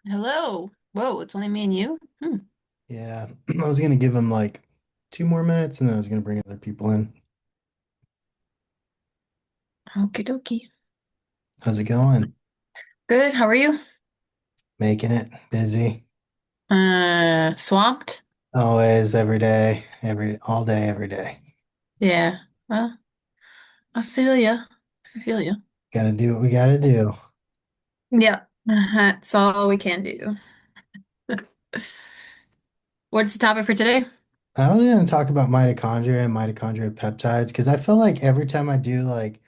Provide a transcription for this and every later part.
Hello. Whoa, it's only me and you? Yeah, I was gonna give him like 2 more minutes and then I was gonna bring other people in. Okie dokie. How's it going? Good. How are you? Making it busy. Swamped? Always, every day, all day, every day. Yeah. Well, I feel ya. I feel ya. Gotta do what we gotta do. Yeah. That's all we can do. What's the topic for today? I was gonna talk about mitochondria and mitochondria peptides because I feel like every time I do like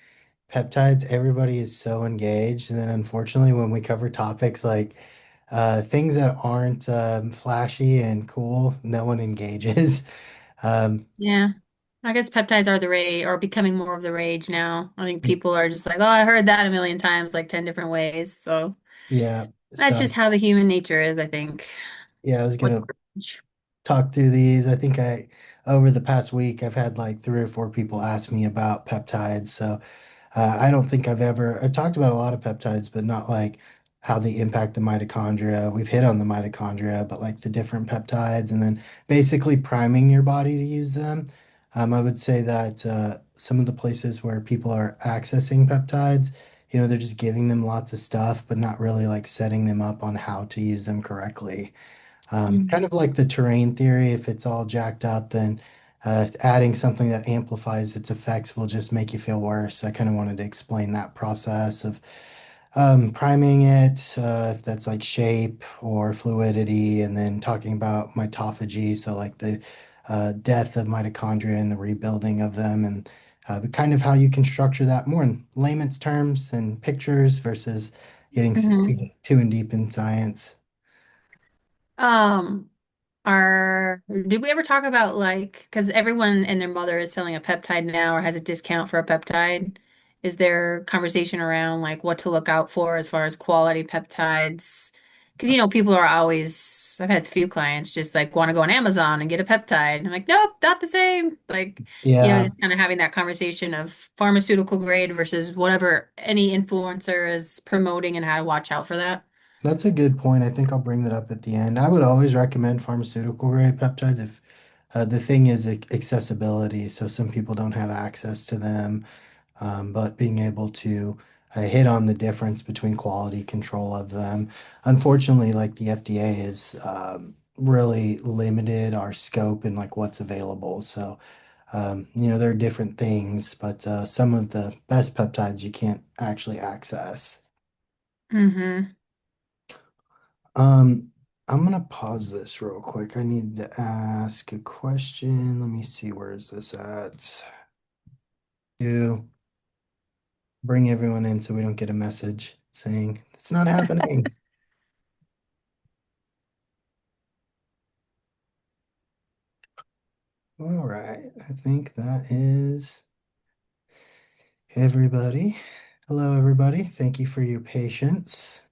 peptides, everybody is so engaged. And then unfortunately, when we cover topics like things that aren't flashy and cool, no one engages. Um, Yeah. I guess peptides are the rage or becoming more of the rage now. I think people are just like, oh, I heard that a million times, like 10 different ways. So yeah, that's so just how the human nature is, I think. yeah, I was With gonna rage. talk through these. I think over the past week, I've had like 3 or 4 people ask me about peptides. So I don't think I talked about a lot of peptides, but not like how they impact the mitochondria. We've hit on the mitochondria, but like the different peptides and then basically priming your body to use them. I would say that some of the places where people are accessing peptides, they're just giving them lots of stuff, but not really like setting them up on how to use them correctly. Kind Mhm. of like the terrain theory, if it's all jacked up, then adding something that amplifies its effects will just make you feel worse. I kind of wanted to explain that process of priming it, if that's like shape or fluidity, and then talking about mitophagy, so like the death of mitochondria and the rebuilding of them, and but kind of how you can structure that more in layman's terms and pictures versus getting Mhm. too in deep in science. Um, did we ever talk about like, because everyone and their mother is selling a peptide now or has a discount for a peptide? Is there conversation around like what to look out for as far as quality peptides? Because people are always, I've had a few clients just like want to go on Amazon and get a peptide. And I'm like, nope, not the same. Like, Yeah. just kind of having that conversation of pharmaceutical grade versus whatever any influencer is promoting and how to watch out for that. That's a good point. I think I'll bring that up at the end. I would always recommend pharmaceutical grade peptides if the thing is accessibility. So some people don't have access to them, but being able to hit on the difference between quality control of them. Unfortunately, like the FDA is really limited our scope and like what's available. So, there are different things, but some of the best peptides you can't actually access. Mm-hmm. Um, I'm gonna pause this real quick. I need to ask a question. Let me see, where is this at? To bring everyone in so we don't get a message saying it's not happening. All right, I think that is everybody. Hello, everybody. Thank you for your patience.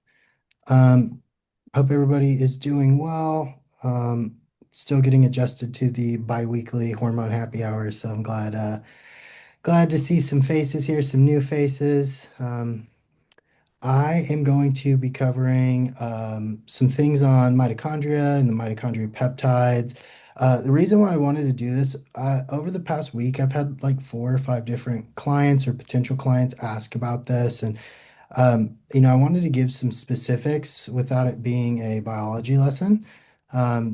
Um, hope everybody is doing well. Still getting adjusted to the bi-weekly Hormone Happy Hour, so I'm glad to see some faces here, some new faces. I am going to be covering some things on mitochondria and the mitochondria peptides. The reason why I wanted to do this, over the past week, I've had like 4 or 5 different clients or potential clients ask about this. And I wanted to give some specifics without it being a biology lesson.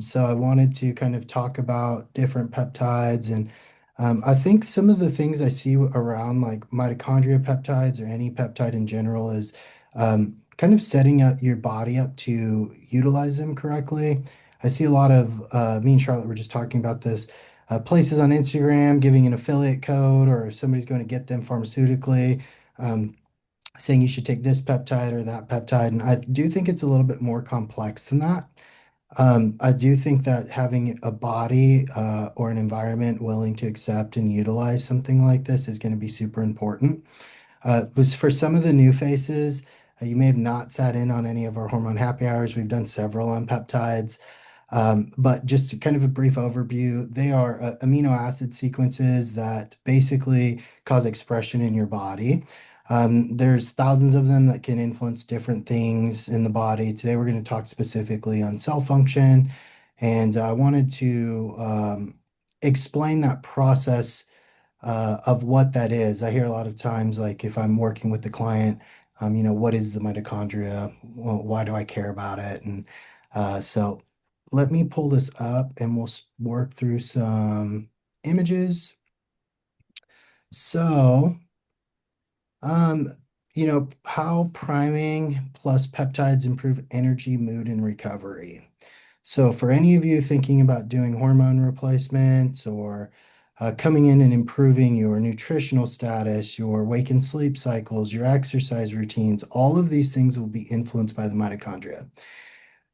So I wanted to kind of talk about different peptides and I think some of the things I see around like mitochondria peptides or any peptide in general is kind of setting up your body up to utilize them correctly. I see a lot of, me and Charlotte were just talking about this, places on Instagram giving an affiliate code or if somebody's going to get them pharmaceutically. Um, Saying you should take this peptide or that peptide. And I do think it's a little bit more complex than that. I do think that having a body or an environment willing to accept and utilize something like this is going to be super important. Was for some of the new faces, you may have not sat in on any of our hormone happy hours. We've done several on peptides. But just kind of a brief overview, they are amino acid sequences that basically cause expression in your body. There's thousands of them that can influence different things in the body. Today, we're going to talk specifically on cell function, and I wanted to explain that process of what that is. I hear a lot of times, like if I'm working with the client, what is the mitochondria? Well, why do I care about it? And so let me pull this up and we'll work through some images. So, um, how priming plus peptides improve energy, mood, and recovery. So, for any of you thinking about doing hormone replacements or coming in and improving your nutritional status, your wake and sleep cycles, your exercise routines, all of these things will be influenced by the mitochondria.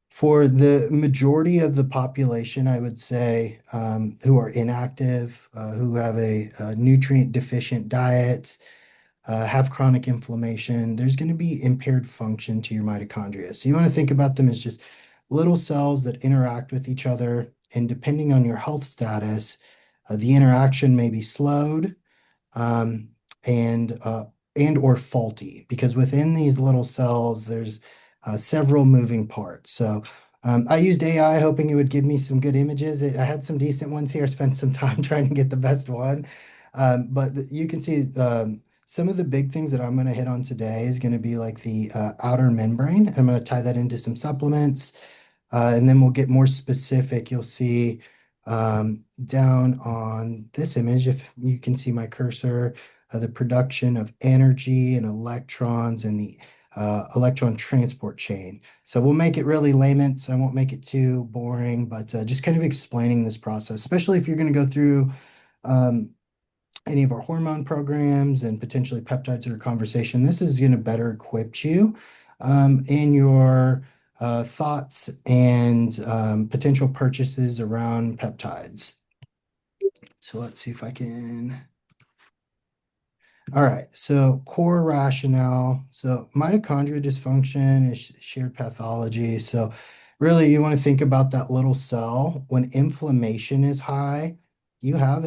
For the majority of the population, I would say, who are inactive, who have a nutrient deficient diet, have chronic inflammation, there's going to be impaired function to your mitochondria. So you want to think about them as just little cells that interact with each other. And depending on your health status, the interaction may be slowed, um, and and or faulty, because within these little cells there's several moving parts. So I used AI hoping it would give me some good images. I had some decent ones here. I spent some time trying to get the best one, but you can see some of the big things that I'm going to hit on today is going to be like the outer membrane. I'm going to tie that into some supplements, and then we'll get more specific. You'll see down on this image, if you can see my cursor, the production of energy and electrons and the electron transport chain. So we'll make it really layman, so I won't make it too boring, but just kind of explaining this process, especially if you're going to go through um, any of our hormone programs and potentially peptides or conversation. This is going to better equip you in your thoughts and potential purchases around peptides. So let's see if I can. All right, so core rationale. So mitochondria dysfunction is shared pathology. So really you want to think about that little cell. When inflammation is high, you have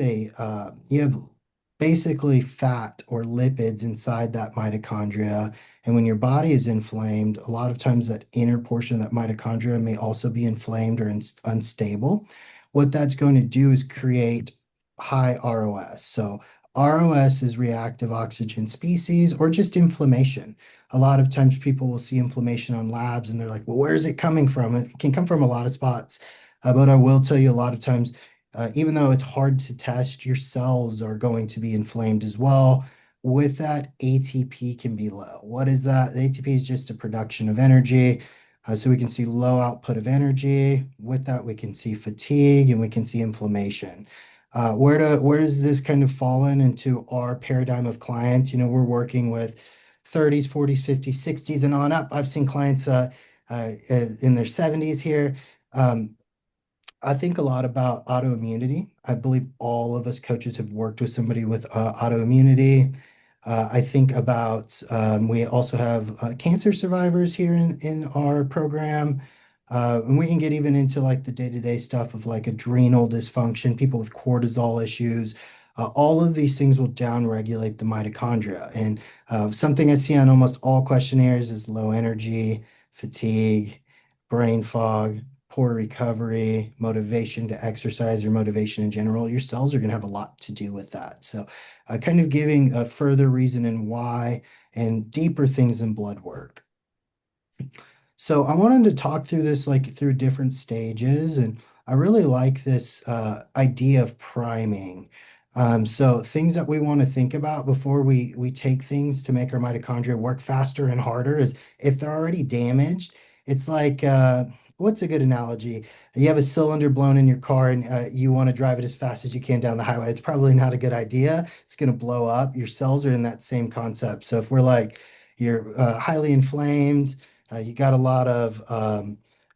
basically fat or lipids inside that mitochondria. And when your body is inflamed, a lot of times that inner portion of that mitochondria may also be inflamed or unstable. What that's going to do is create high ROS. So ROS is reactive oxygen species or just inflammation. A lot of times people will see inflammation on labs and they're like, well, where is it coming from? It can come from a lot of spots. But I will tell you a lot of times, even though it's hard to test, your cells are going to be inflamed as well. With that, ATP can be low. What is that? The ATP is just a production of energy. So we can see low output of energy. With that, we can see fatigue and we can see inflammation. Where does this kind of fall into our paradigm of clients? We're working with 30s, 40s, 50s, 60s, and on up. I've seen clients in their 70s here. Um, I think a lot about autoimmunity. I believe all of us coaches have worked with somebody with autoimmunity. I think about we also have cancer survivors here in our program. And we can get even into like the day-to-day stuff of like adrenal dysfunction, people with cortisol issues. All of these things will downregulate the mitochondria. And something I see on almost all questionnaires is low energy, fatigue, brain fog, poor recovery, motivation to exercise, or motivation in general. Your cells are going to have a lot to do with that. So, kind of giving a further reason and why and deeper things in blood work. So I wanted to talk through this like through different stages, and I really like this idea of priming. So things that we want to think about before we take things to make our mitochondria work faster and harder is if they're already damaged. It's like what's a good analogy? You have a cylinder blown in your car and you want to drive it as fast as you can down the highway. It's probably not a good idea. It's going to blow up. Your cells are in that same concept. So if we're like you're highly inflamed, you got a lot of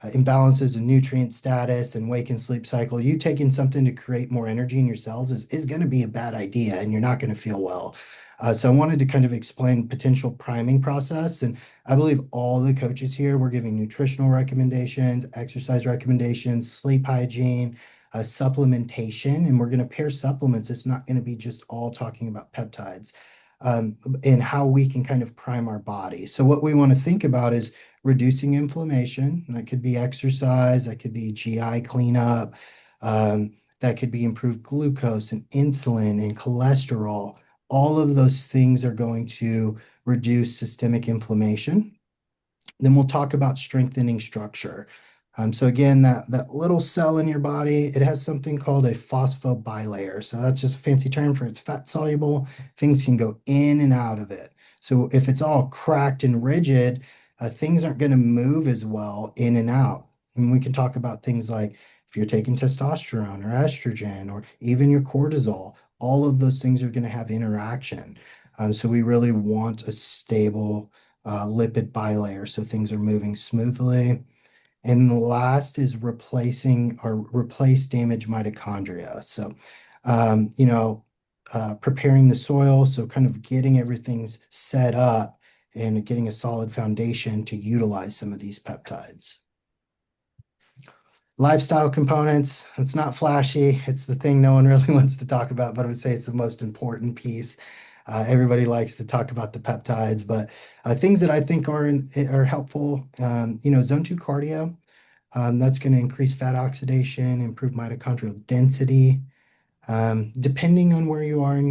imbalances in nutrient status and wake and sleep cycle. You taking something to create more energy in your cells is going to be a bad idea and you're not going to feel well. So I wanted to kind of explain potential priming process. And I believe all the coaches here, we're giving nutritional recommendations, exercise recommendations, sleep hygiene, supplementation, and we're going to pair supplements. It's not going to be just all talking about peptides. in how we can kind of prime our body. So what we want to think about is reducing inflammation. That could be exercise, that could be GI cleanup, that could be improved glucose and insulin and cholesterol. All of those things are going to reduce systemic inflammation. Then we'll talk about strengthening structure. So again, that little cell in your body, it has something called a phosphobilayer. So that's just a fancy term for it's fat soluble. Things can go in and out of it. So if it's all cracked and rigid, things aren't going to move as well in and out. And we can talk about things like if you're taking testosterone or estrogen or even your cortisol, all of those things are going to have interaction. So we really want a stable lipid bilayer so things are moving smoothly. And the last is replacing or replace damaged mitochondria. So, you know, preparing the soil, so kind of getting everything set up and getting a solid foundation to utilize some of these peptides. Lifestyle components, it's not flashy. It's the thing no one really wants to talk about, but I would say it's the most important piece. Everybody likes to talk about the peptides, but things that I think are helpful, zone 2 cardio, that's going to increase fat oxidation, improve mitochondrial density. Depending on where you are in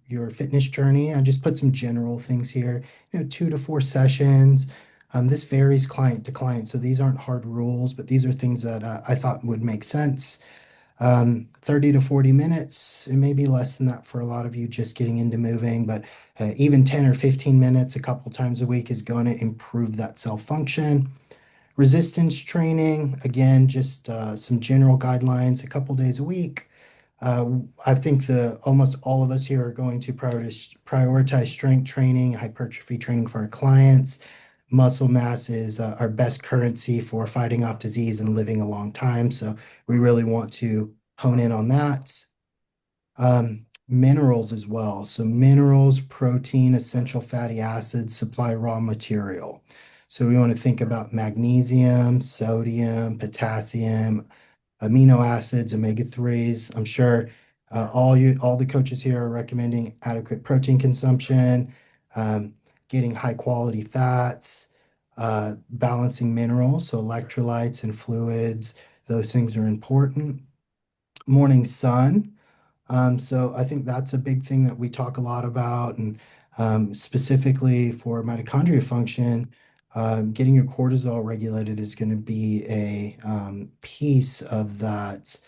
your fitness journey, I just put some general things here, 2 to 4 sessions. This varies client to client, so these aren't hard rules, but these are things that I thought would make sense. 30 to 40 minutes, it may be less than that for a lot of you just getting into moving, but even 10 or 15 minutes a couple times a week is going to improve that cell function. Resistance training, again, just some general guidelines, a couple days a week. I think the almost all of us here are going to prioritize strength training, hypertrophy training for our clients. Muscle mass is our best currency for fighting off disease and living a long time. So we really want to hone in on that. Minerals as well. So minerals, protein, essential fatty acids supply raw material. So we want to think about magnesium, sodium, potassium, amino acids, omega 3s. I'm sure all the coaches here are recommending adequate protein consumption, um, getting high quality fats, balancing minerals, so electrolytes and fluids. Those things are important. Morning sun. So I think that's a big thing that we talk a lot about, and specifically for mitochondria function, getting your cortisol regulated is going to be a piece of that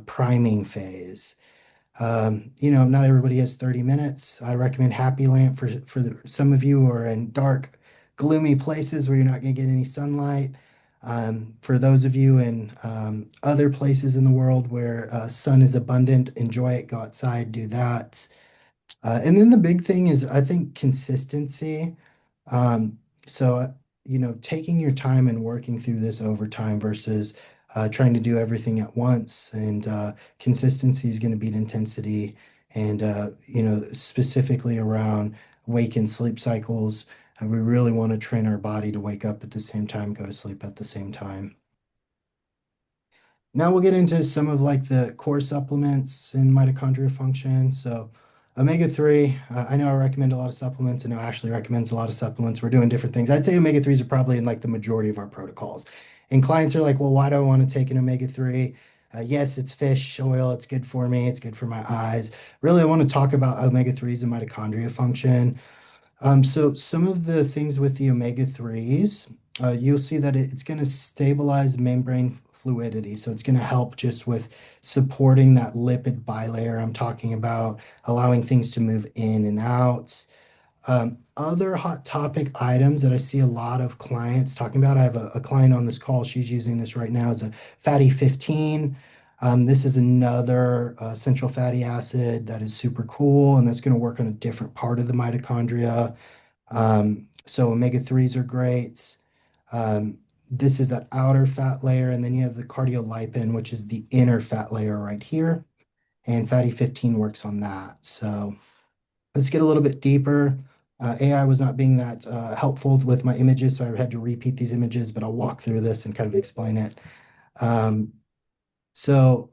priming phase. Not everybody has 30 minutes. I recommend Happy Lamp for some of you who are in dark, gloomy places where you're not going to get any sunlight. For those of you in other places in the world where sun is abundant, enjoy it, go outside, do that. And then the big thing is, I think, consistency. Um, taking your time and working through this over time versus trying to do everything at once. And consistency is going to beat intensity. And, specifically around wake and sleep cycles, we really want to train our body to wake up at the same time, go to sleep at the same time. Now we'll get into some of like the core supplements in mitochondria function. So omega-3, I know I recommend a lot of supplements. I know Ashley recommends a lot of supplements. We're doing different things. I'd say omega-3s are probably in like the majority of our protocols. And clients are like, well, why do I want to take an omega-3? Yes, it's fish oil. It's good for me. It's good for my eyes. Really, I want to talk about omega-3s and mitochondria function. So some of the things with the omega-3s, you'll see that it's going to stabilize membrane fluidity. So it's going to help just with supporting that lipid bilayer I'm talking about, allowing things to move in and out. Other hot topic items that I see a lot of clients talking about. I have a client on this call. She's using this right now as a fatty 15. This is another essential fatty acid that is super cool, and that's going to work on a different part of the mitochondria. So omega-3s are great. This is that outer fat layer, and then you have the cardiolipin, which is the inner fat layer right here. And fatty 15 works on that. So let's get a little bit deeper. AI was not being that helpful with my images, so I had to repeat these images, but I'll walk through this and kind of explain it. Um, so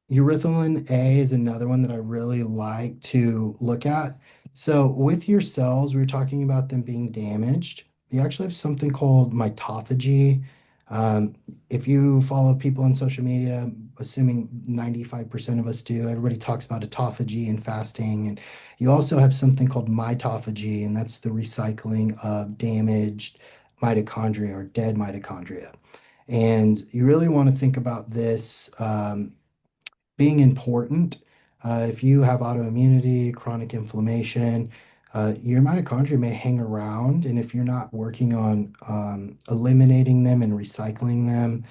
Urethylin A is another one that I really like to look at. So with your cells, we were talking about them being damaged. You actually have something called mitophagy. Um, if you follow people on social media, assuming 95% of us do, everybody talks about autophagy and fasting. And you also have something called mitophagy, and that's the recycling of damaged mitochondria or dead mitochondria. And you really want to think about this. Being important. If you have autoimmunity, chronic inflammation, your mitochondria may hang around. And if you're not working on eliminating them and recycling them,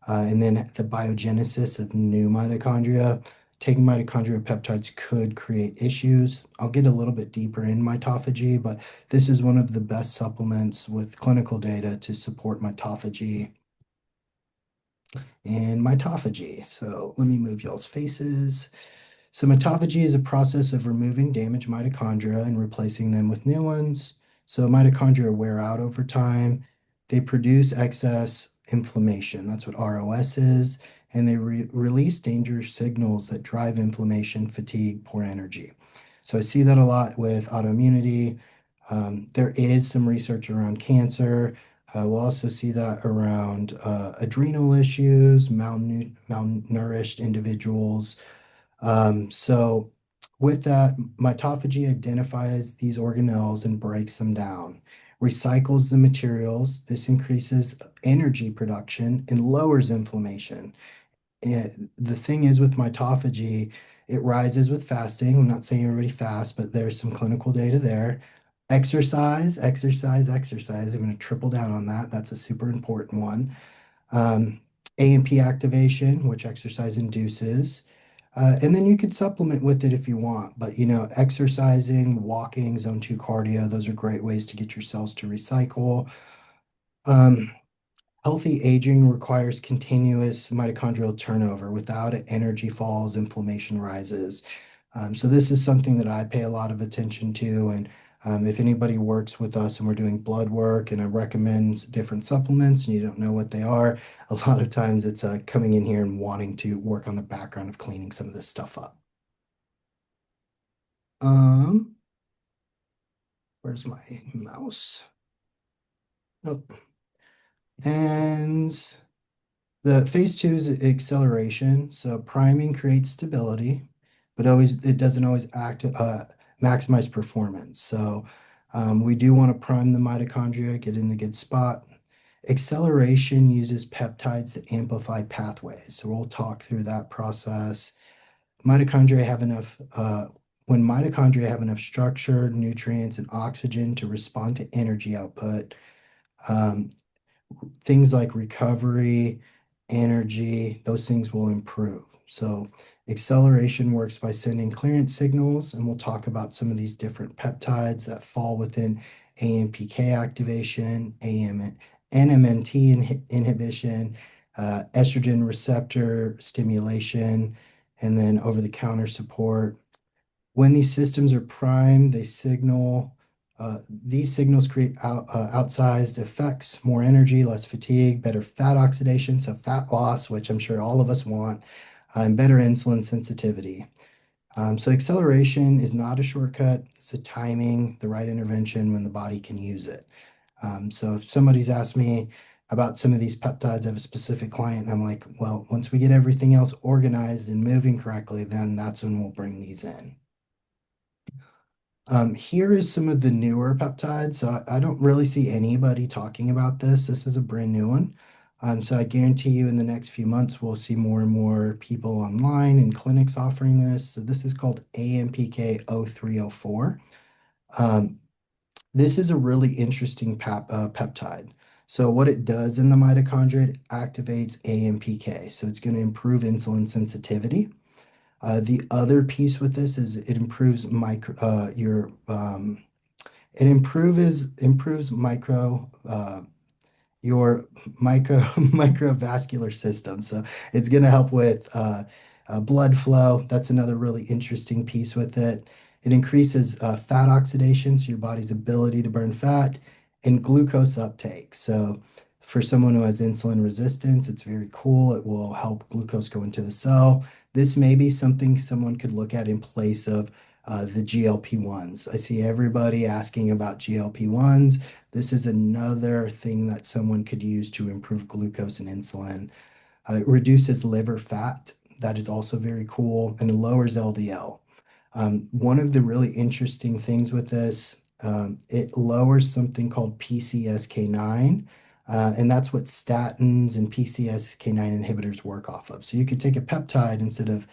and then the biogenesis of new mitochondria, taking mitochondrial peptides could create issues. I'll get a little bit deeper in mitophagy, but this is one of the best supplements with clinical data to support mitophagy and mitophagy. So let me move y'all's faces. So mitophagy is a process of removing damaged mitochondria and replacing them with new ones. So mitochondria wear out over time. They produce excess inflammation. That's what ROS is. And they release dangerous signals that drive inflammation, fatigue, poor energy. So I see that a lot with autoimmunity. There is some research around cancer. We'll also see that around adrenal issues, malnourished individuals. So with that, mitophagy identifies these organelles and breaks them down, recycles the materials. This increases energy production and lowers inflammation. And the thing is with mitophagy, it rises with fasting. I'm not saying everybody fasts, but there's some clinical data there. Exercise, exercise, exercise. I'm going to triple down on that. That's a super important one. Um, AMP activation, which exercise induces. And then you could supplement with it if you want, but exercising, walking, zone two cardio, those are great ways to get your cells to recycle. Um, Healthy aging requires continuous mitochondrial turnover. Without it, energy falls, inflammation rises. So this is something that I pay a lot of attention to. And if anybody works with us and we're doing blood work and I recommend different supplements and you don't know what they are, a lot of times it's coming in here and wanting to work on the background of cleaning some of this stuff up. Um, where's my mouse? Nope. And the phase two is acceleration. So priming creates stability, but always it doesn't always maximize performance. So we do want to prime the mitochondria, get in a good spot. Acceleration uses peptides that amplify pathways. So we'll talk through that process. Mitochondria have enough, when mitochondria have enough structure, nutrients, and oxygen to respond to energy output, um, things like recovery, energy, those things will improve. So acceleration works by sending clearance signals, and we'll talk about some of these different peptides that fall within AMPK activation, NMNT inhibition, estrogen receptor stimulation, and then over-the-counter support. When these systems are primed, these signals create outsized effects, more energy, less fatigue, better fat oxidation, so fat loss, which I'm sure all of us want, and better insulin sensitivity. So acceleration is not a shortcut. It's a timing, the right intervention when the body can use it. So if somebody's asked me about some of these peptides of a specific client, I'm like, well, once we get everything else organized and moving correctly, then that's when we'll bring these in. Here is some of the newer peptides. So I don't really see anybody talking about this. This is a brand new one. So I guarantee you in the next few months, we'll see more and more people online and clinics offering this. So this is called AMPK 0304. Um, this is a really interesting peptide. So what it does in the mitochondria, it activates AMPK. So it's going to improve insulin sensitivity. The other piece with this is it improves improves your microvascular system. So it's going to help with blood flow. That's another really interesting piece with it. It increases fat oxidation, so your body's ability to burn fat, and glucose uptake. So for someone who has insulin resistance, it's very cool. It will help glucose go into the cell. This may be something someone could look at in place of the GLP-1s. I see everybody asking about GLP-1s. This is another thing that someone could use to improve glucose and insulin. It reduces liver fat. That is also very cool, and it lowers LDL. One of the really interesting things with this, it lowers something called PCSK9, and that's what statins and PCSK9 inhibitors work off of. So you could take a peptide instead of,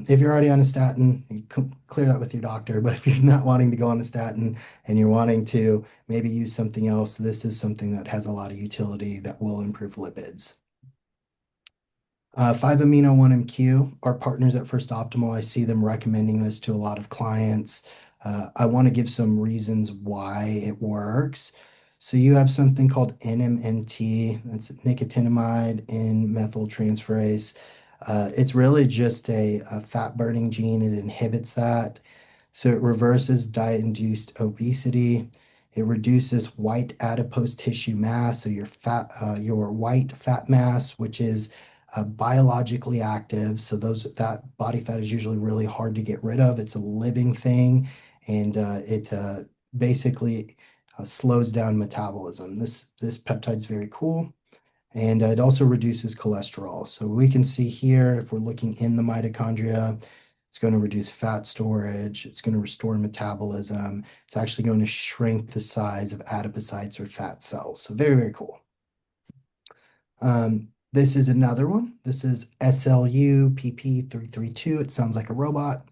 if you're already on a statin, you clear that with your doctor. But if you're not wanting to go on a statin and you're wanting to maybe use something else, this is something that has a lot of utility that will improve lipids. 5-amino 1-MQ, our partners at First Optimal, I see them recommending this to a lot of clients. I want to give some reasons why it works. So you have something called NMNT, that's nicotinamide N-methyltransferase. It's really just a fat burning gene. It inhibits that. So it reverses diet-induced obesity. It reduces white adipose tissue mass, so your white fat mass, which is biologically active. So that body fat is usually really hard to get rid of. It's a living thing, and it basically slows down metabolism. This peptide is very cool, and it also reduces cholesterol. So we can see here, if we're looking in the mitochondria, it's going to reduce fat storage. It's going to restore metabolism. It's actually going to shrink the size of adipocytes or fat cells. So very, very cool. This is another one. This is SLU-PP332. It sounds like a robot.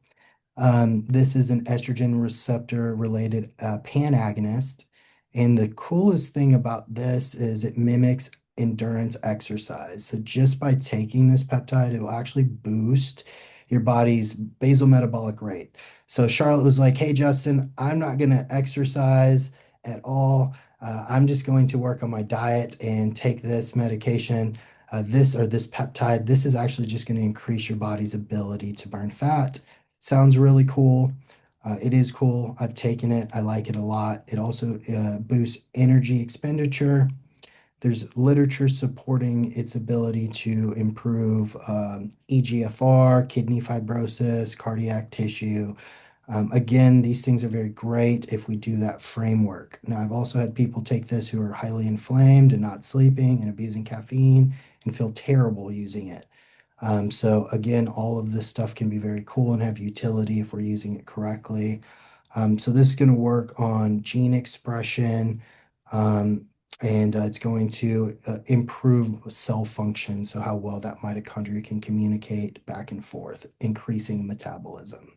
This is an estrogen receptor related pan-agonist. And the coolest thing about this is it mimics endurance exercise. So just by taking this peptide, it will actually boost your body's basal metabolic rate. So Charlotte was like, hey, Justin, I'm not going to exercise at all. I'm just going to work on my diet and take this medication, this peptide. This is actually just going to increase your body's ability to burn fat. Sounds really cool. It is cool. I've taken it. I like it a lot. It also boosts energy expenditure. There's literature supporting its ability to improve EGFR, kidney fibrosis, cardiac tissue. Again, these things are very great if we do that framework. Now, I've also had people take this who are highly inflamed and not sleeping and abusing caffeine and feel terrible using it. So again, all of this stuff can be very cool and have utility if we're using it correctly. So this is going to work on gene expression, and it's going to improve cell function, so how well that mitochondria can communicate back and forth, increasing metabolism.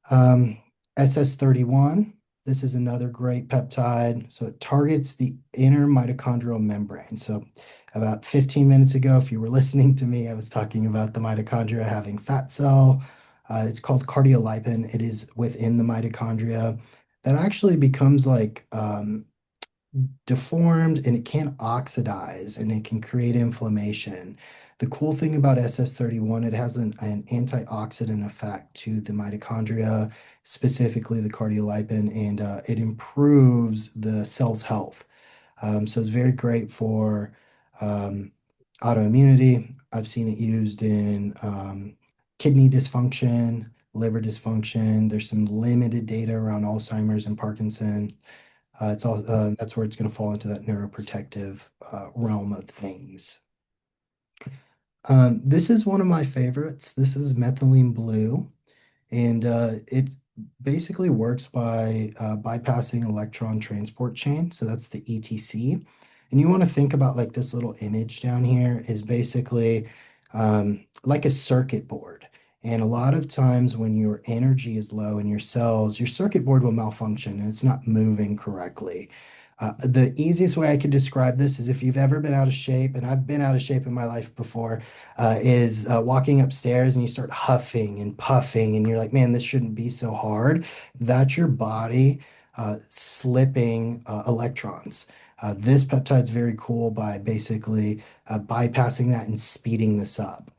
SS31, this is another great peptide. So it targets the inner mitochondrial membrane. So about 15 minutes ago, if you were listening to me, I was talking about the mitochondria having fat cell. It's called cardiolipin. It is within the mitochondria that actually becomes like deformed, and it can oxidize and it can create inflammation. The cool thing about SS31, it has an antioxidant effect to the mitochondria, specifically the cardiolipin, and it improves the cell's health. So it's very great for um, autoimmunity. I've seen it used in kidney dysfunction, liver dysfunction. There's some limited data around Alzheimer's and Parkinson. That's where it's going to fall into that neuroprotective realm of things. This is one of my favorites. This is methylene blue, and it basically works by bypassing electron transport chain. So that's the ETC. And you want to think about like this little image down here is basically like a circuit board. And a lot of times when your energy is low in your cells, your circuit board will malfunction and it's not moving correctly. The easiest way I could describe this is if you've ever been out of shape, and I've been out of shape in my life before, is walking upstairs and you start huffing and puffing, and you're like, man, this shouldn't be so hard. That's your body slipping electrons. This peptide's very cool by basically bypassing that and speeding this up.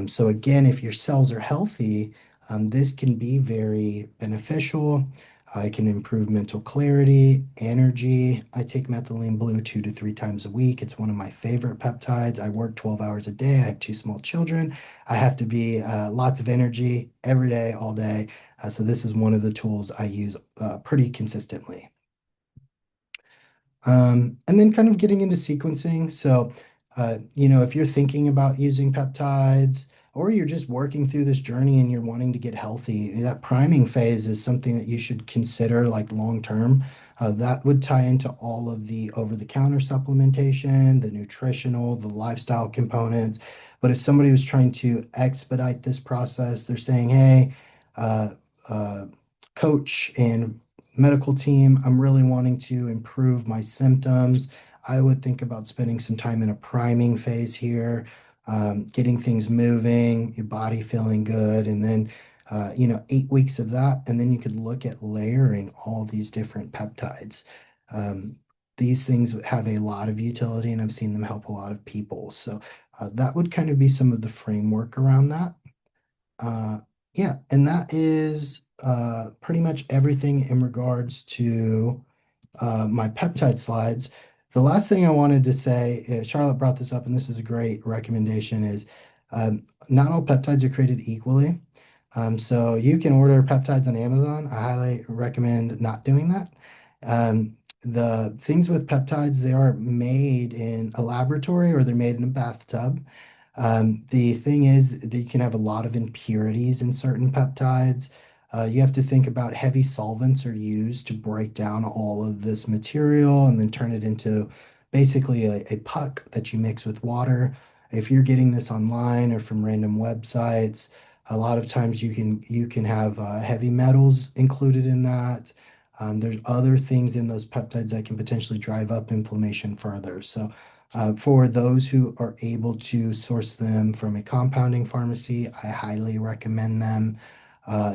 So again, if your cells are healthy, this can be very beneficial. I can improve mental clarity, energy. I take methylene blue 2 to 3 times a week. It's one of my favorite peptides. I work 12 hours a day. I have two small children. I have to be lots of energy every day, all day. So this is one of the tools I use pretty consistently. And then kind of getting into sequencing. So, if you're thinking about using peptides or you're just working through this journey and you're wanting to get healthy, that priming phase is something that you should consider like long term. That would tie into all of the over-the-counter supplementation, the nutritional, the lifestyle components. But if somebody was trying to expedite this process, they're saying, hey, uh, uh, coach and medical team, I'm really wanting to improve my symptoms. I would think about spending some time in a priming phase here, getting things moving, your body feeling good, and then 8 weeks of that, and then you could look at layering all these different peptides. Um, these things have a lot of utility, and I've seen them help a lot of people. So that would kind of be some of the framework around that. Uh, yeah, and that is pretty much everything in regards to my peptide slides. The last thing I wanted to say, Charlotte brought this up, and this is a great recommendation, is not all peptides are created equally. So you can order peptides on Amazon. I highly recommend not doing that. The things with peptides, they are made in a laboratory or they're made in a bathtub. The thing is that you can have a lot of impurities in certain peptides. You have to think about heavy solvents are used to break down all of this material and then turn it into basically a puck that you mix with water. If you're getting this online or from random websites, a lot of times you can have heavy metals included in that. There's other things in those peptides that can potentially drive up inflammation further. So for those who are able to source them from a compounding pharmacy, I highly recommend them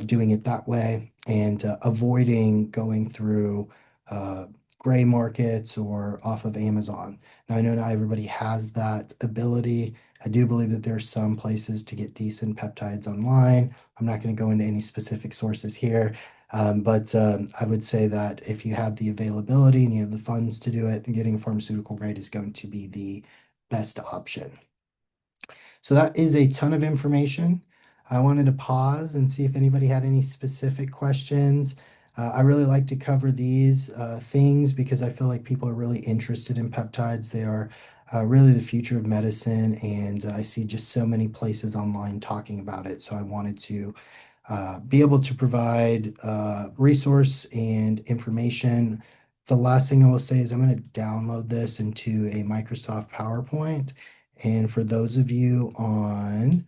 doing it that way and avoiding going through uh, gray markets or off of Amazon. Now, I know not everybody has that ability. I do believe that there are some places to get decent peptides online. I'm not going to go into any specific sources here. But I would say that if you have the availability and you have the funds to do it, getting a pharmaceutical grade is going to be the best option. So that is a ton of information. I wanted to pause and see if anybody had any specific questions. I really like to cover these things because I feel like people are really interested in peptides. They are really the future of medicine, and I see just so many places online talking about it. So I wanted to be able to provide resource and information. The last thing I will say is I'm going to download this into a Microsoft PowerPoint. And for those of you on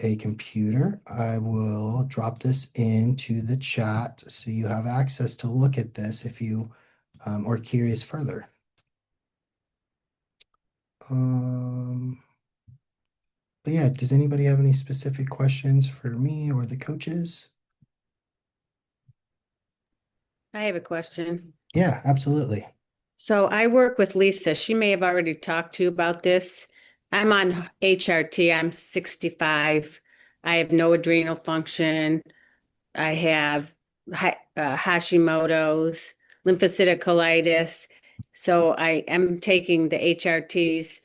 a computer, I will drop this into the chat so you have access to look at this if you are curious further. Um, but yeah, does anybody have any specific questions for me or the coaches? I have a question. Yeah, absolutely. So I work with Lisa. She may have already talked to you about this. I'm on HRT. I'm 65. I have no adrenal function. I have Hashimoto's, lymphocytic colitis. So I am taking the HRTs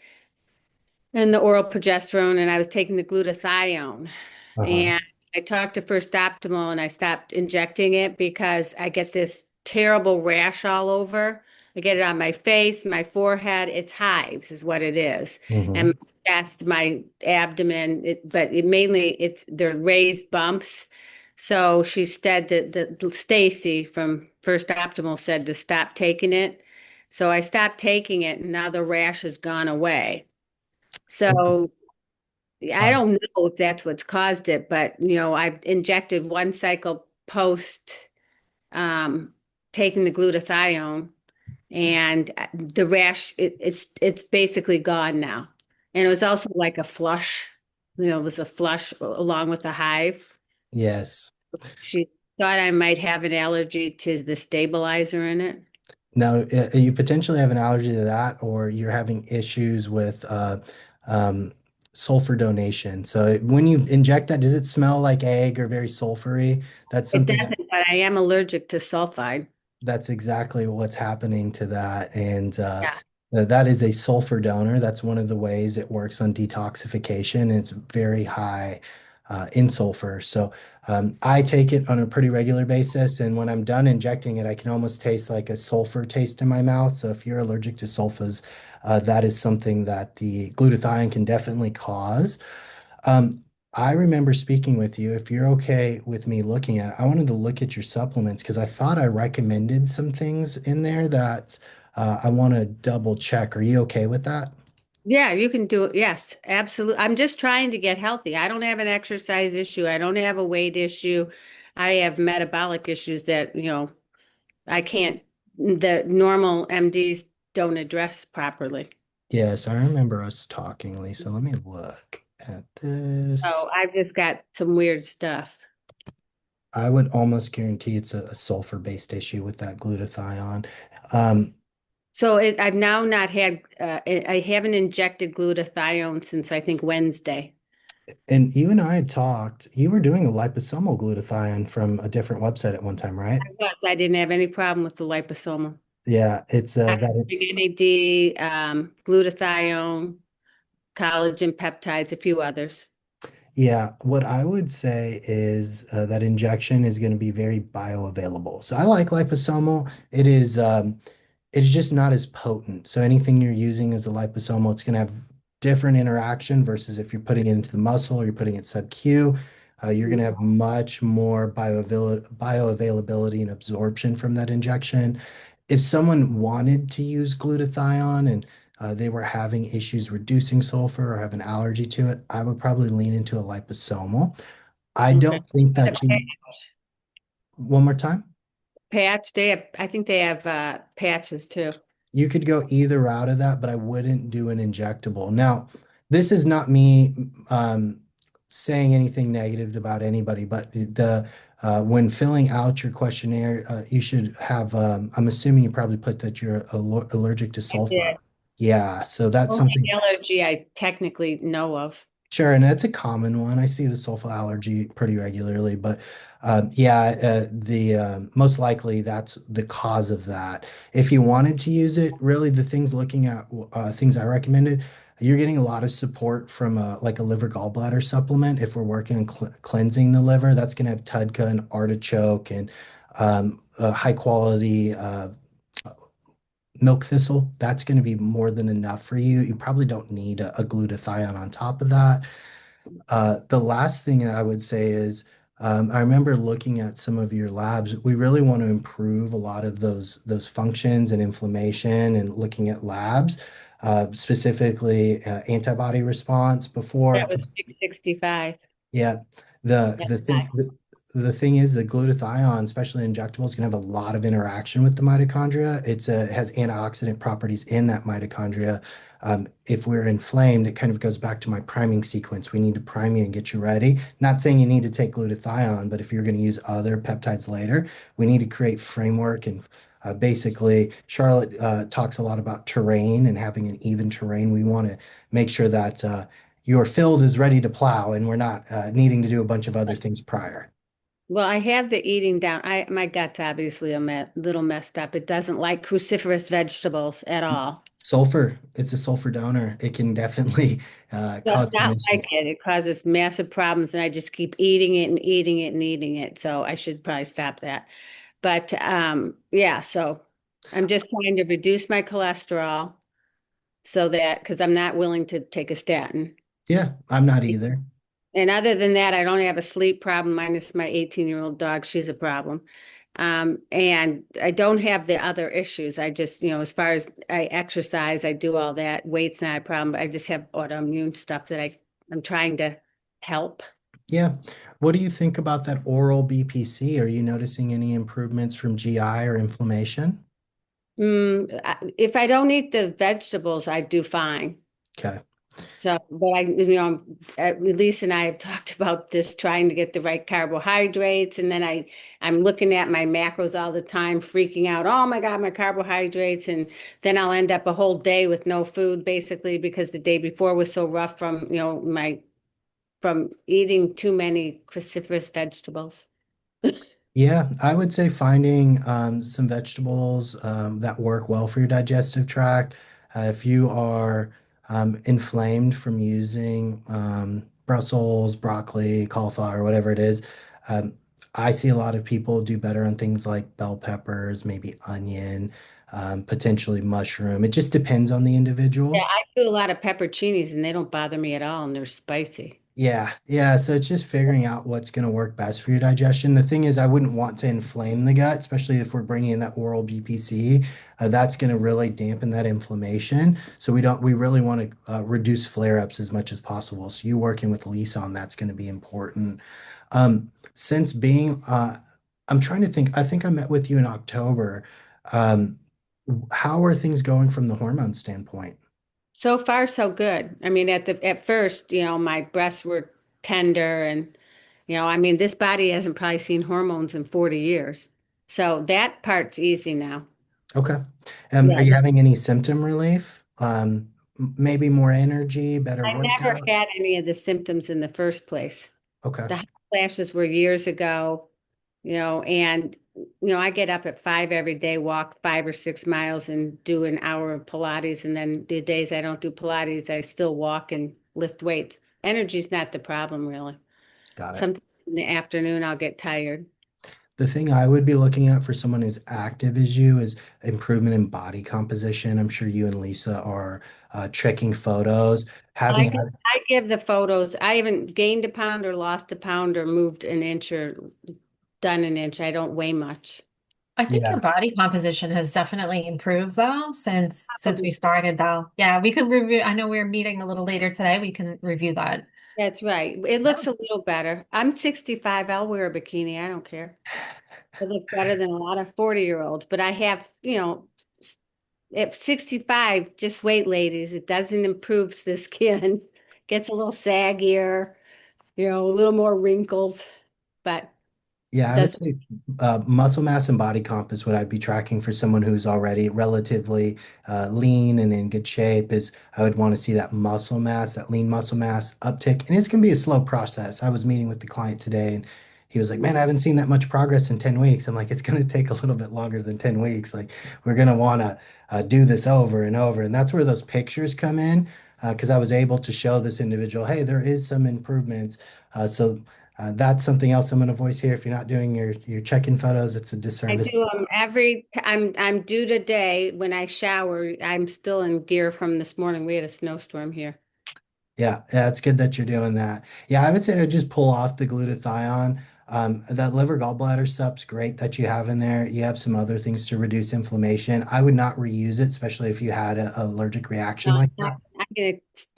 and the oral progesterone, and I was taking the glutathione. Uh-huh. And I talked to First Optimal and I stopped injecting it because I get this terrible rash all over. I get it on my face, my forehead. It's hives, is what it is. And Hmm. my chest, my abdomen, but it mainly they're raised bumps. So she said that the Stacy from First Optimal said to stop taking it. So I stopped taking it, and now the rash has gone away. That's So I uh, don't know if that's what's caused it, but I've injected one cycle post um, taking the glutathione, and the rash it's basically gone now. And it was also like a flush, it was a flush along with the hive. yes. She thought I might have an allergy to the stabilizer in it. Now, you potentially have an allergy to that, or you're having issues with sulfur donation. So when you inject that, does it smell like egg or very sulfury? That's It something doesn't, but I am allergic to sulfide. that's exactly what's happening to that. And Yeah. that is a sulfur donor. That's one of the ways it works on detoxification. It's very high in sulfur. So I take it on a pretty regular basis. And when I'm done injecting it, I can almost taste like a sulfur taste in my mouth. So if you're allergic to sulfurs, that is something that the glutathione can definitely cause. Um, I remember speaking with you. If you're okay with me looking at it, I wanted to look at your supplements because I thought I recommended some things in there that I want to double check. Are you okay with that? Yeah, you can do it. Yes, absolutely. I'm just trying to get healthy. I don't have an exercise issue. I don't have a weight issue. I have metabolic issues that, I can't, the normal MDs don't address properly. Yes, I remember us talking, Lisa. Let me look at this. So I've just got some weird stuff. I would almost guarantee it's a sulfur-based issue with that glutathione. Um, So I've now not had, I haven't injected glutathione since I think Wednesday. and you and I had talked. You were doing a liposomal glutathione from a different website at one time, right? I didn't have any problem with the liposomal. Yeah, it's that. NAD, glutathione, collagen peptides, a few others. Yeah, what I would say is that injection is going to be very bioavailable. So I like liposomal. It's just not as potent. So anything you're using as a liposomal, it's going to have different interaction versus if you're putting it into the muscle or you're putting it sub-Q, you're going to have much more bioavailability and absorption from that injection. If someone wanted to use glutathione and they were having issues reducing sulfur or have an allergy to it, I would probably lean into a liposomal. I Okay. don't think The that you, one more time. patch, they have, I think they have patches too. You could go either route of that, but I wouldn't do an injectable. Now, this is not me saying anything negative about anybody, but the when filling out your questionnaire, you should have. I'm assuming you probably put that you're allergic to I sulfur. did. Yeah, so that's Only something. allergy I technically know of. Sure, and that's a common one. I see the sulfur allergy pretty regularly, but yeah, the most likely that's the cause of that. If you wanted to use it, really the things looking at things I recommended, you're getting a lot of support from like a liver gallbladder supplement. If we're working on cleansing the liver, that's going to have TUDCA and artichoke and high quality milk thistle. That's going to be more than enough for you. You probably don't need a glutathione on top of that. The last thing I would say is, I remember looking at some of your labs. We really want to improve a lot of those functions and inflammation, and looking at labs, specifically antibody response before. That was 665. Yeah, the thing is the glutathione, especially injectable, is going to have a lot of interaction with the mitochondria. It has antioxidant properties in that mitochondria. If we're inflamed, it kind of goes back to my priming sequence. We need to prime you and get you ready. Not saying you need to take glutathione, but if you're going to use other peptides later, we need to create framework and basically, Charlotte talks a lot about terrain and having an even terrain. We want to make sure that your field is ready to plow and we're not needing to do a bunch of other things prior. Well, I have the eating down. My gut's obviously little messed up. It doesn't like cruciferous vegetables at all. Sulfur, it's a sulfur donor. It can definitely Does cause some not like issues. it. It causes massive problems, and I just keep eating it and eating it and eating it. So I should probably stop that. But yeah, so I'm just trying to reduce my cholesterol so that because I'm not willing to take a statin. Yeah, I'm not either. And other than that, I don't have a sleep problem, minus my 18-year-old dog. She's a problem. And I don't have the other issues. I just, as far as I exercise, I do all that. Weight's not a problem. I just have autoimmune stuff that I'm trying to help. Yeah. What do you think about that oral BPC? Are you noticing any improvements from GI or inflammation? If I don't eat the vegetables, I do fine. Okay. So, but Lisa and I have talked about this, trying to get the right carbohydrates, and then I'm looking at my macros all the time, freaking out. Oh my God, my carbohydrates, and then I'll end up a whole day with no food, basically, because the day before was so rough from my from eating too many cruciferous vegetables. Yeah, I would say finding some vegetables that work well for your digestive tract. If you are inflamed from using Brussels, broccoli, cauliflower, whatever it is, um, I see a lot of people do better on things like bell peppers, maybe onion, potentially mushroom. It just depends on the Yeah, individual. I do a lot of pepperoncinis, and they don't bother me at all, and they're spicy. Yeah, yeah. So it's just figuring out what's going to work best for your digestion. The thing is, I wouldn't want to inflame the gut, especially if we're bringing in that oral BPC. That's going to really dampen that inflammation. So we really want to reduce flare-ups as much as possible. So you working with Lisa on that's going to be important. Since being, I'm trying to think, I think I met with you in October. Um, how are things going from the hormone standpoint? So far, so good. I mean, at first, my breasts were tender, and this body hasn't probably seen hormones in 40 years. So that part's easy now. Okay. Are Yeah. you having any symptom relief? Maybe more energy, better I never workout? had any of the symptoms in the first place. Okay. The hot flashes were years ago, and I get up at 5 every day, walk 5 or 6 miles, and do an hour of Pilates. And then the days I don't do Pilates, I still walk and lift weights. Energy's not the problem, really. Got it. Sometimes in the afternoon, I'll get tired. The thing I would be looking at for someone as active as you is improvement in body composition. I'm sure you and Lisa are checking photos. I Having, give, I give the photos. I haven't gained a pound or lost a pound or moved an inch or done an inch. I don't weigh much. I think your yeah, body composition has definitely improved though since we Probably. started though. Yeah, we could review. I know we're meeting a little later today. We can review that. That's right. It looks a little better. I'm 65. I'll wear a bikini. I don't care. I look better than a lot of 40-year-olds, but I have, at 65, just wait, ladies. It doesn't improve the skin. Gets a little saggier, a little more wrinkles, but Yeah, it I would doesn't. say muscle mass and body comp is what I'd be tracking for someone who's already relatively lean and in good shape. Is I would want to see that muscle mass, that lean muscle mass uptick, and it's going to be a slow process. I was meeting with the client today, and he was like, "Man, I haven't seen that much progress in 10 weeks." I'm like, "It's going to take a little bit longer than 10 weeks. Like, we're going to want to do this over and over." And that's where those pictures come in, because I was able to show this individual, "Hey, there is some improvements." So. That's something else I'm going to voice here. If you're not doing your check-in photos, it's a I disservice. do them I'm due today. When I shower, I'm still in gear from this morning. We had a snowstorm here. Yeah, yeah, it's good that you're doing that. Yeah, I would say I'd just pull off the glutathione. That liver gallbladder sup's great that you have in there. You have some other things to reduce inflammation. I would not reuse it, especially if you had an allergic No, reaction like that.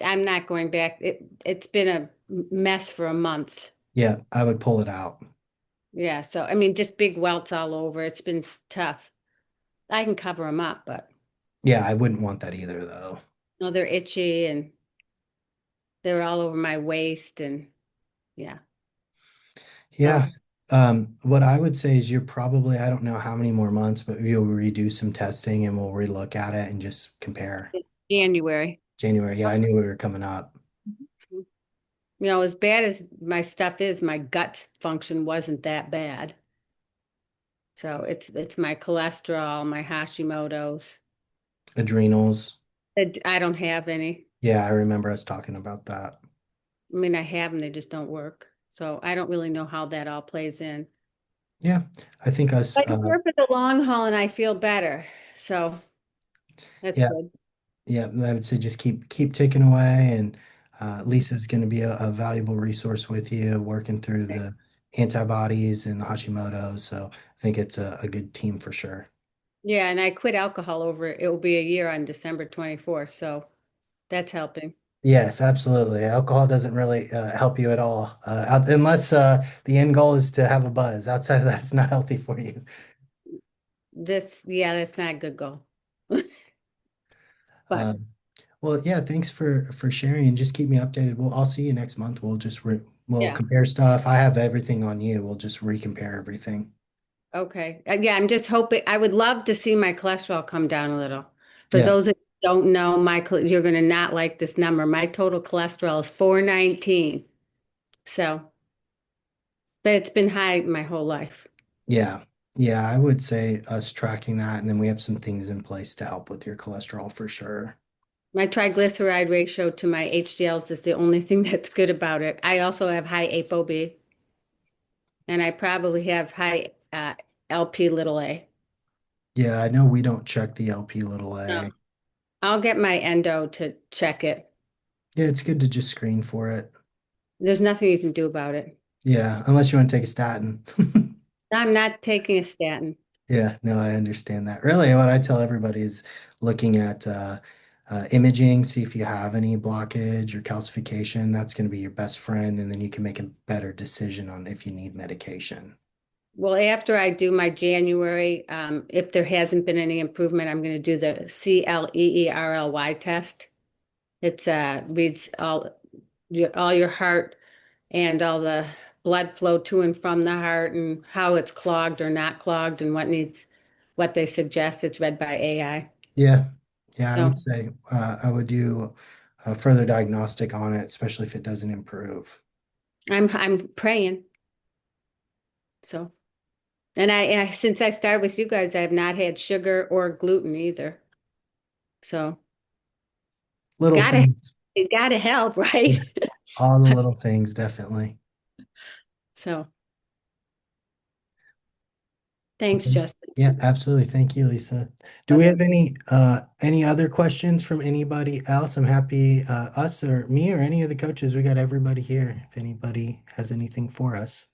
I'm not going back. It's been a mess for a month. Yeah, I would pull it out. Yeah, so just big welts all over. It's been tough. I can cover them up, but Yeah, I wouldn't want that either, though. no, they're itchy and they're all over my waist, and yeah. Yeah. So What I would say is you're probably, I don't know how many more months, but you'll redo some testing and we'll relook at it and just compare. January. January. Yeah, I knew we were coming up. As bad as my stuff is, my gut function wasn't that bad. So it's my cholesterol, my Hashimoto's. Adrenals. I don't have any. Yeah, I remember us talking about that. I have them, they just don't work. So I don't really know how that all plays in. Yeah, I think us, But I'm here for the long haul and I feel better. So that's yeah, good. yeah, I would say just keep ticking away, and Lisa's going to be a valuable resource with you working through the antibodies and the Hashimoto's. So I think it's a good team for sure. Yeah, and I quit alcohol over it. It will be a year on December 24th. So that's helping. Yes, absolutely. Alcohol doesn't really help you at all, unless the end goal is to have a buzz. Outside of that, it's not healthy for you. Yeah, that's not a good goal. But Um, Well, yeah, thanks for sharing and just keep me updated. I'll see you next month. We'll Yeah. compare stuff. I have everything on you. We'll just recompare everything. Okay. Yeah, I'm just hoping, I would love to see my cholesterol come down a little. For Yeah. those that don't know, you're going to not like this number. My total cholesterol is 419. So, but it's been high my whole life. Yeah. Yeah, I would say us tracking that, and then we have some things in place to help with your cholesterol for sure. My triglyceride ratio to my HDLs is the only thing that's good about it. I also have high ApoB, and I probably have high LP little a. Yeah, I know we don't check the LP little No. a. I'll get my endo to check it. Yeah, it's good to just screen for it. There's nothing you can do about it. Yeah, unless you want to take a statin. I'm not taking a statin. Yeah, no, I understand that. Really, what I tell everybody is looking at imaging, see if you have any blockage or calcification. That's going to be your best friend, and then you can make a better decision on if you need medication. Well, after I do my January, if there hasn't been any improvement, I'm going to do the CLEERLY test. It's reads all your heart and all the blood flow to and from the heart and how it's clogged or not clogged and what they suggest. It's read by AI. Yeah, yeah, I would So say I would do a further diagnostic on it, especially if it doesn't improve. I'm praying. So and I since I started with you guys, I have not had sugar or gluten either. So Little gotta things, it gotta help, right? all the little things, definitely. So thanks, Okay. Justin. Yeah, absolutely. Thank you, Lisa. Do we Okay. have any other questions from anybody else? I'm happy us or me or any of the coaches. We got everybody here. If anybody has anything for us.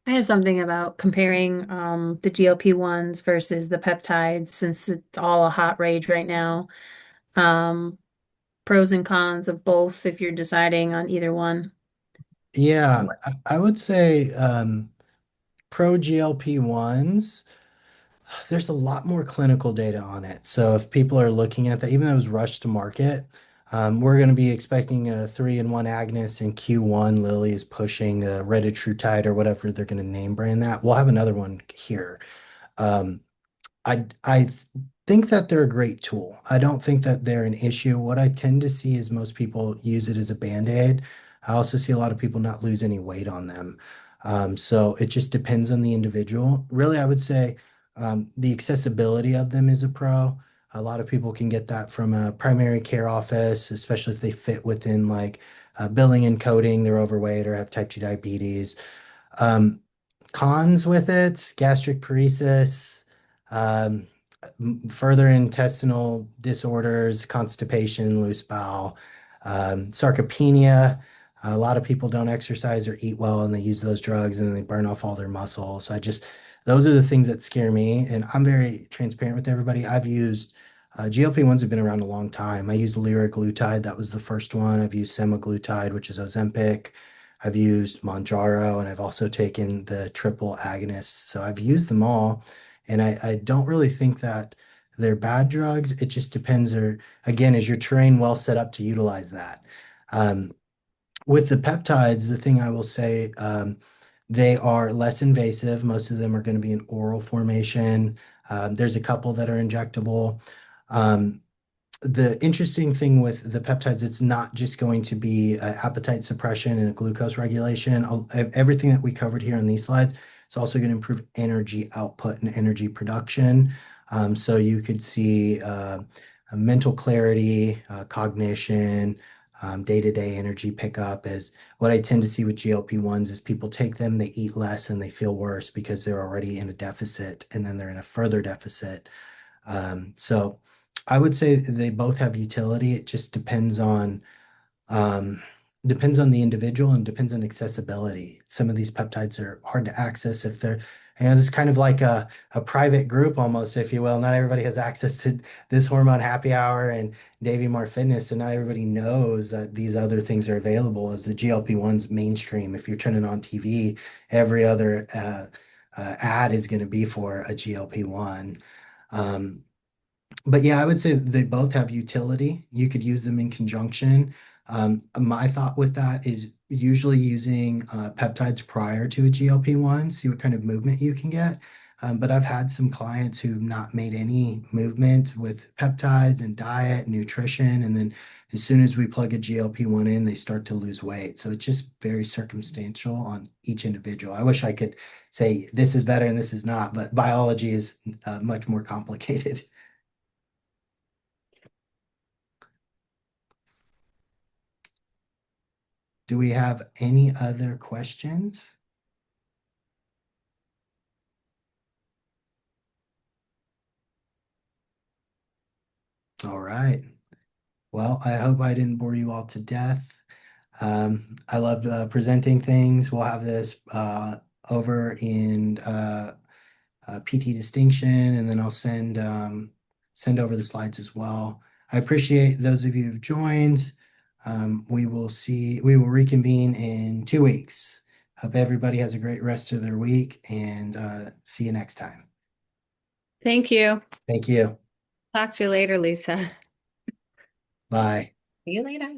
I have something about comparing the GLP-1s versus the peptides since it's all a hot rage right now. Um, Pros and cons of both if you're deciding on either one. Yeah, I would say pro GLP-1s. There's a lot more clinical data on it. So if people are looking at that, even though it was rushed to market, we're going to be expecting a 3-in-1 agonist in Q1. Lilly is pushing a retatrutide or whatever they're going to name brand that. We'll have another one here. Um, I think that they're a great tool. I don't think that they're an issue. What I tend to see is most people use it as a band-aid. I also see a lot of people not lose any weight on them. So it just depends on the individual. Really, I would say the accessibility of them is a pro. A lot of people can get that from a primary care office, especially if they fit within like billing and coding, they're overweight or have type 2 diabetes. Um, Cons with it, gastric paresis, um, further intestinal disorders, constipation, loose bowel, sarcopenia. A lot of people don't exercise or eat well and they use those drugs and then they burn off all their muscle. So those are the things that scare me. And I'm very transparent with everybody. I've used GLP-1s have been around a long time. I used liraglutide. That was the first one. I've used semaglutide, which is Ozempic. I've used Mounjaro and I've also taken the triple agonists. So I've used them all. And I don't really think that they're bad drugs. It just depends, or again, is your terrain well set up to utilize that? Um, with the peptides, the thing I will say, they are less invasive. Most of them are going to be in oral formation. There's a couple that are injectable. Um, the interesting thing with the peptides, it's not just going to be appetite suppression and glucose regulation. Everything that we covered here on these slides, it's also going to improve energy output and energy production. So you could see mental clarity, cognition, day-to-day energy pickup is what I tend to see with GLP-1s is people take them, they eat less and they feel worse because they're already in a deficit and then they're in a further deficit. So I would say they both have utility. It just um, depends on the individual and depends on accessibility. Some of these peptides are hard to access if they're, and it's kind of like a private group almost, if you will. Not everybody has access to this Hormone Happy Hour and Davey More Fitness, and not everybody knows that these other things are available as the GLP-1s mainstream. If you're turning on TV, every other ad is going to be for a GLP-1. Um, but yeah, I would say they both have utility. You could use them in conjunction. My thought with that is usually using peptides prior to a GLP-1, see what kind of movement you can get. But I've had some clients who've not made any movement with peptides and diet, nutrition, and then as soon as we plug a GLP-1 in, they start to lose weight. So it's just very circumstantial on each individual. I wish I could say this is better and this is not, but biology is much more complicated. Do we have any other questions? All right. Well, I hope I didn't bore you all to death. I loved presenting things. We'll have this over in PT distinction, and then I'll send over the slides as well. I appreciate those of you who've joined. We will reconvene in 2 weeks. Hope everybody has a great rest of their week, and see you next time. Thank you. Thank you. Talk to you later, Lisa. Bye. See you later.